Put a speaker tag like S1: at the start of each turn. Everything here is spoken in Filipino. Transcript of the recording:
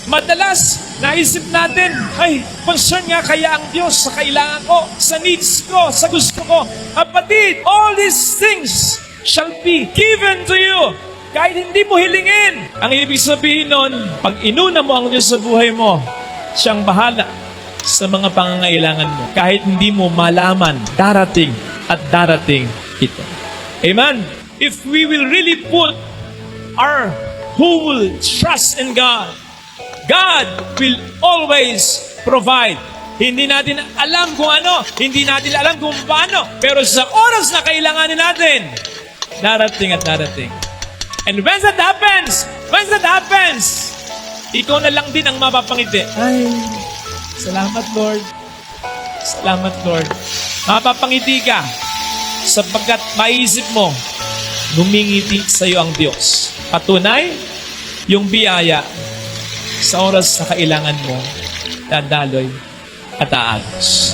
S1: Madalas, naisip natin, ay, concern nga kaya ang Diyos sa kailangan ko, sa needs ko, sa gusto ko. Kapatid, all these things shall be given to you. Kahit hindi mo hilingin. Ang ibig sabihin nun, pag inuna mo ang Diyos sa buhay mo, siyang bahala sa mga pangangailangan mo. Kahit hindi mo malaman, darating at darating ito. Amen? If we will really put our whole trust in God, God will always provide. Hindi natin alam kung ano, hindi natin alam kung paano, pero sa oras na kailanganin natin, darating at darating. And when that happens, ikaw na lang din ang mapapangiti. Ay, salamat Lord. Salamat Lord. Mapapangiti ka sapagkat maisip mo, ngumingiti sa iyo ang Diyos. Patunay, yung biyaya sa oras na kailangan mo, dadaloy at aagos.